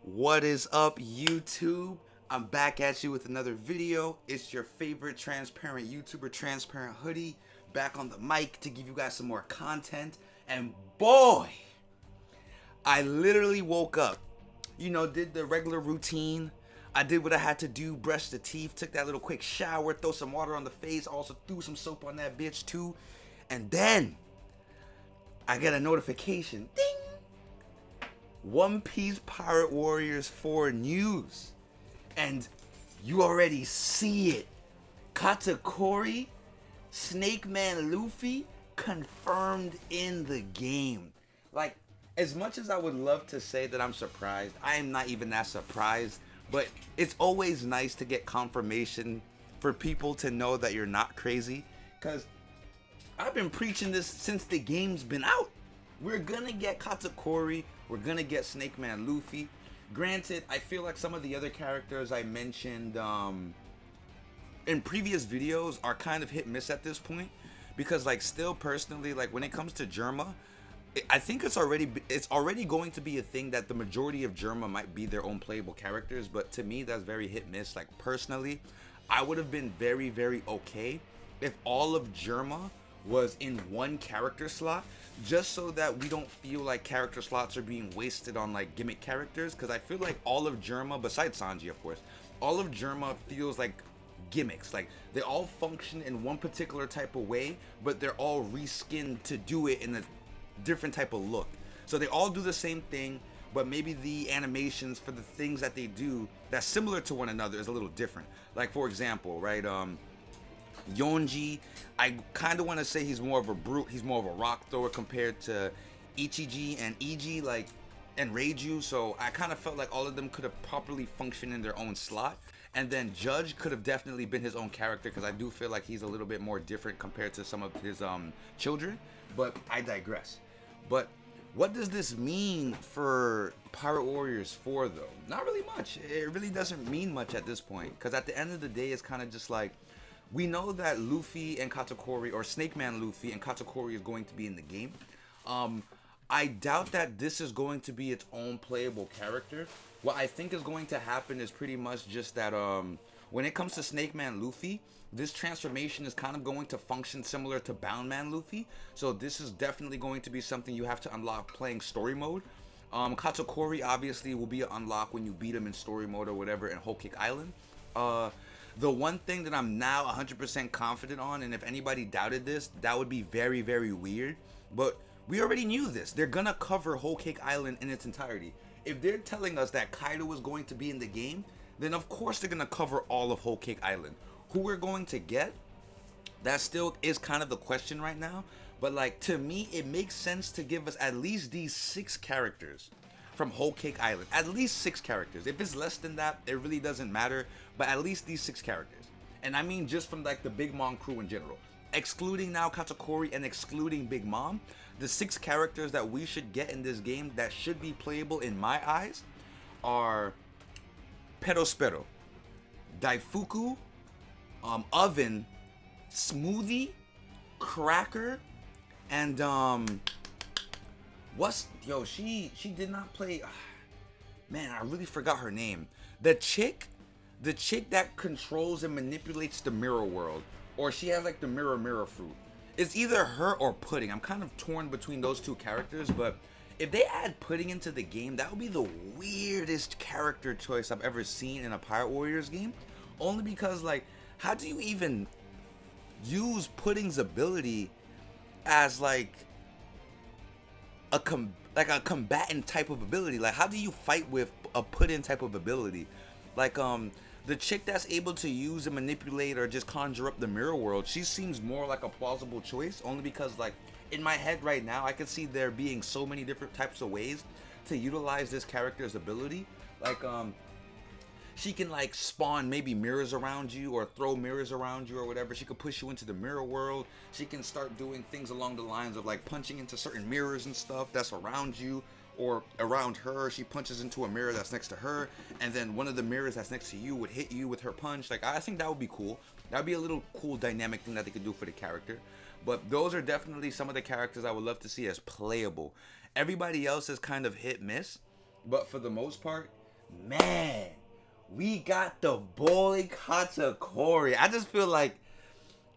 What is up, YouTube? I'm back at you with another video. It's your favorite transparent YouTuber, Transparent Hoodie, back on the mic to give you guys some more content. And boy, I literally woke up, did the regular routine. I did what I had to do, brushed the teeth, took that little quick shower, throw some water on the face, also threw some soap on that bitch too. And then I get a notification, ding! One Piece Pirate Warriors 4 news. And you already see it. Katakuri, Snake Man Luffy, confirmed in the game. Like, as much as I would love to say that I'm surprised, I am not even that surprised. But it's always nice to get confirmation for people to know that you're not crazy. Because I've been preaching this since the game's been out. We're gonna get Katakuri, we're gonna get Snake Man Luffy. Granted, I feel like some of the other characters I mentioned in previous videos are kind of hit miss at this point, because like still personally, like when it comes to Germa, I think it's already going to be a thing that the majority of Germa might be their own playable characters, but to me that's very hit miss. Like personally, I would have been very, very okay if all of Germa was in one character slot, just so that we don't feel like character slots are being wasted on like gimmick characters, because I feel like all of Germa, besides Sanji of course, all of Germa feels like gimmicks. Like they all function in one particular type of way, but they're all reskinned to do it in a different type of look. So they all do the same thing, but maybe the animations for the things that they do that's similar to one another is a little different. Like for example, right, Yonji, I kind of want to say he's more of a brute, he's more of a rock thrower compared to Ichiji and Iji, like, and Reiju. So I kind of felt like all of them could have properly functioned in their own slot. And then Judge could have definitely been his own character, because I do feel like he's a little bit more different compared to some of his children. But I digress. But what does this mean for Pirate Warriors 4 though? Not really much. It really doesn't mean much at this point, because at the end of the day, it's kind of just like, we know that Luffy and Katakuri, or Snake Man Luffy and Katakuri, is going to be in the game. I doubt that this is going to be its own playable character. What I think is going to happen is pretty much just that when it comes to Snake Man Luffy, this transformation is kind of going to function similar to Bound Man Luffy. So this is definitely going to be something you have to unlock playing story mode. Katakuri obviously will be an unlock when you beat him in story mode or whatever in Whole Cake Island. The one thing that I'm now 100% confident on, and if anybody doubted this, that would be very, very weird, but we already knew this. They're gonna cover Whole Cake Island in its entirety. If they're telling us that Kaido is going to be in the game, then of course they're gonna cover all of Whole Cake Island. Who we're going to get, that still is kind of the question right now, but like to me, it makes sense to give us at least these 6 characters from Whole Cake Island. At least 6 characters. If it's less than that, it really doesn't matter, but at least these 6 characters. And I mean just from like the Big Mom crew in general. Excluding now Katakuri and excluding Big Mom, the 6 characters that we should get in this game that should be playable in my eyes are Perospero, Daifuku, Oven, Smoothie, Cracker, and she did not play, man, I really forgot her name. The chick that controls and manipulates the mirror world, or she has like the mirror fruit. It's either her or Pudding. I'm kind of torn between those 2 characters, but if they add Pudding into the game, that would be the weirdest character choice I've ever seen in a Pirate Warriors game. Only because, like, how do you even use Pudding's ability as like a combatant type of ability? Like, how do you fight with a Pudding type of ability? Like, the chick that's able to use and manipulate or just conjure up the mirror world, she seems more like a plausible choice, only because like in my head right now I can see there being so many different types of ways to utilize this character's ability. Like she can like spawn maybe mirrors around you or throw mirrors around you or whatever. She could push you into the mirror world. She can start doing things along the lines of like punching into certain mirrors and stuff that's around you, or around her. She punches into a mirror that's next to her, and then one of the mirrors that's next to you would hit you with her punch. Like, I think that would be cool. That would be a little cool dynamic thing that they could do for the character. But those are definitely some of the characters I would love to see as playable. Everybody else is kind of hit miss, but for the most part, Man, we got the boy Katakuri. I just feel like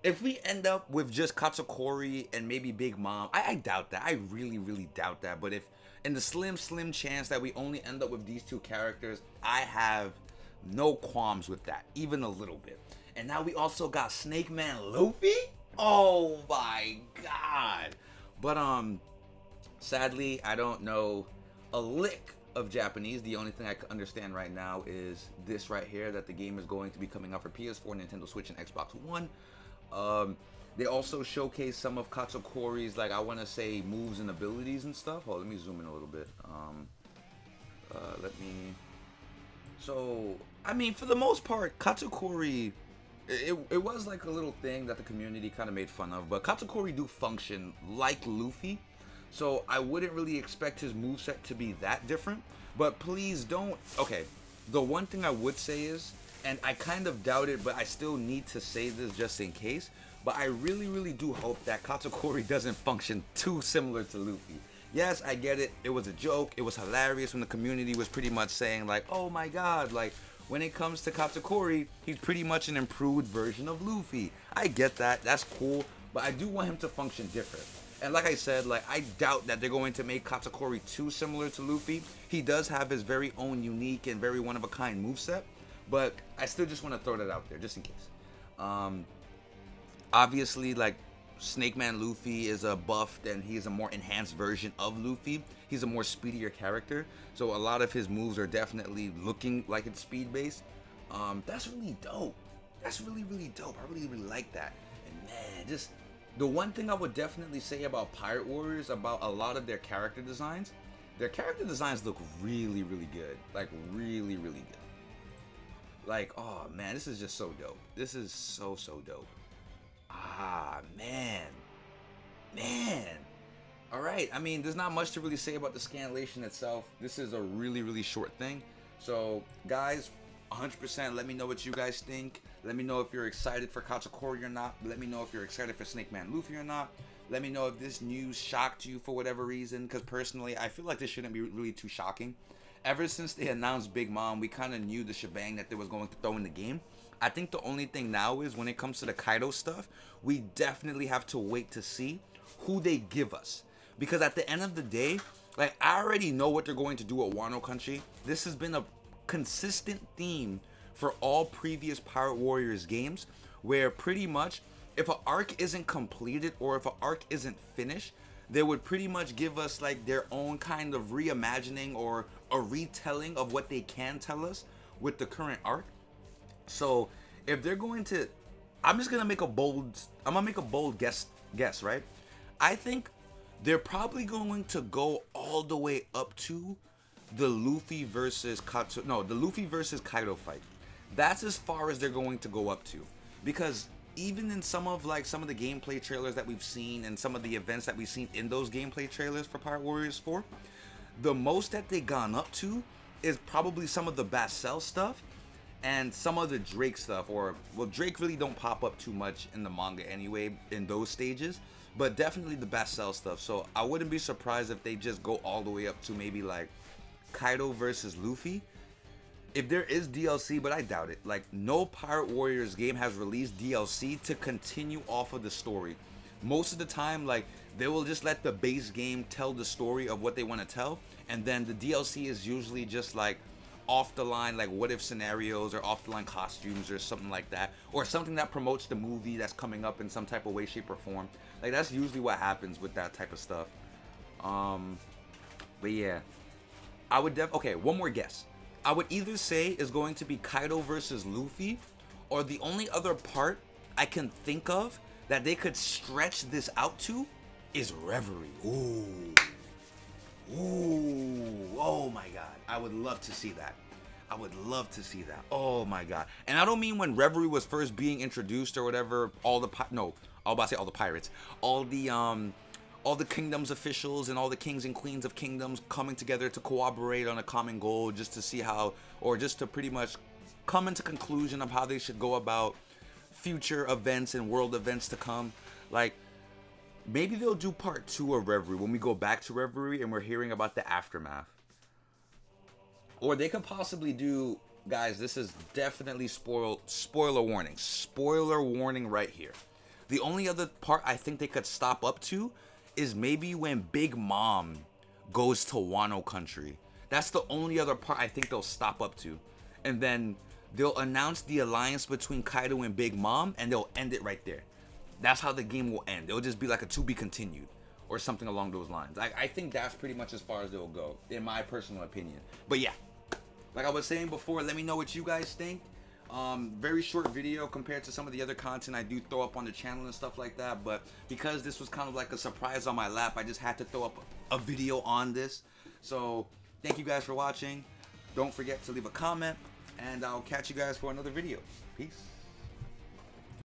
if we end up with just Katakuri and maybe Big Mom, I doubt that. I really, really doubt that. But if in the slim chance that we only end up with these two characters, I have no qualms with that, even a little bit. And now we also got Snake Man Luffy. Oh my god. But sadly, I don't know a lick of Japanese. The only thing I can understand right now is this right here, that the game is going to be coming out for PS4, Nintendo Switch, and Xbox One. They also showcase some of Katakuri's, like, I want to say, moves and abilities and stuff. Oh, let me zoom in a little bit. So, I mean, for the most part, Katakuri, it was like a little thing that the community kind of made fun of, but Katakuri do function like Luffy, so I wouldn't really expect his moveset to be that different. But please don't, okay, the one thing I would say is, and I kind of doubt it, but I still need to say this just in case, but I really, really do hope that Katakuri doesn't function too similar to Luffy. Yes, I get it, it was a joke, it was hilarious when the community was pretty much saying like, oh my god, like, when it comes to Katakuri, he's pretty much an improved version of Luffy. I get that, that's cool, but I do want him to function different. And like I said, like, I doubt that they're going to make Katakuri too similar to Luffy. He does have his very own unique and very one-of-a-kind moveset, but I still just want to throw that out there, just in case. Obviously, like, Snake Man Luffy is a buffed and he's a more enhanced version of Luffy. He's a more speedier character, so a lot of his moves are definitely looking like it's speed-based. That's really dope. That's really, really dope. I really, really like that. And man, just the one thing I would definitely say about Pirate Warriors, about a lot of their character designs look really, really good. Like, really, really good. Like, oh man, this is just so dope. This is so, so dope. Ah, man. Alright, I mean, there's not much to really say about the scanlation itself. This is a really, really short thing. So, guys, 100% let me know what you guys think. Let me know if you're excited for Katakuri or not. Let me know if you're excited for Snake Man Luffy or not. Let me know if this news shocked you for whatever reason, because personally, I feel like this shouldn't be really too shocking. Ever since they announced Big Mom, we kind of knew the shebang that they was going to throw in the game. I think the only thing now is when it comes to the Kaido stuff, we definitely have to wait to see who they give us. Because at the end of the day, like, I already know what they're going to do at Wano Country. This has been a consistent theme for all previous Pirate Warriors games, where pretty much if an arc isn't completed or if an arc isn't finished, they would pretty much give us like their own kind of reimagining or a retelling of what they can tell us with the current arc. So if they're going to, I'm gonna make a bold guess, right? I think they're probably going to go all the way up to the Luffy versus Kaido fight. That's as far as they're going to go up to, because even in some of the gameplay trailers that we've seen and some of the events that we've seen in those gameplay trailers for Pirate Warriors 4, the most that they gone up to is probably some of the Basel stuff and some of the Drake stuff, or, well, Drake really don't pop up too much in the manga anyway in those stages, but definitely the Basel stuff. So I wouldn't be surprised if they just go all the way up to maybe like Kaido versus Luffy. If there is DLC, but I doubt it. Like, no Pirate Warriors game has released DLC to continue off of the story. Most of the time, like, they will just let the base game tell the story of what they want to tell, and then the DLC is usually just like off the line, like what if scenarios or off the line costumes or something like that, or something that promotes the movie that's coming up in some type of way, shape, or form. Like, that's usually what happens with that type of stuff. But yeah, I would okay, one more guess. I would either say is going to be Kaido versus Luffy, or the only other part I can think of that they could stretch this out to is Reverie. Ooh. Oh my god. I would love to see that. I would love to see that. Oh my god. And I don't mean when Reverie was first being introduced or whatever, all the pirates. All the kingdom's officials and all the kings and queens of kingdoms coming together to cooperate on a common goal, just to see how, or just to pretty much come into conclusion of how they should go about future events and world events to come. Like, maybe they'll do part 2 of Reverie when we go back to Reverie and we're hearing about the aftermath. Or they could possibly do, guys, this is definitely spoiler warning. Spoiler warning right here. The only other part I think they could stop up to is maybe when Big Mom goes to Wano country. That's the only other part I think they'll stop up to. And then they'll announce the alliance between Kaido and Big Mom, and they'll end it right there. That's how the game will end. It'll just be like a to be continued or something along those lines. I think that's pretty much as far as they'll go, in my personal opinion. But yeah, like I was saying before, let me know what you guys think. Very short video compared to some of the other content I do throw up on the channel and stuff like that, but because this was kind of like a surprise on my lap, I just had to throw up a video on this. So thank you guys for watching. Don't forget to leave a comment, and I'll catch you guys for another video. Peace.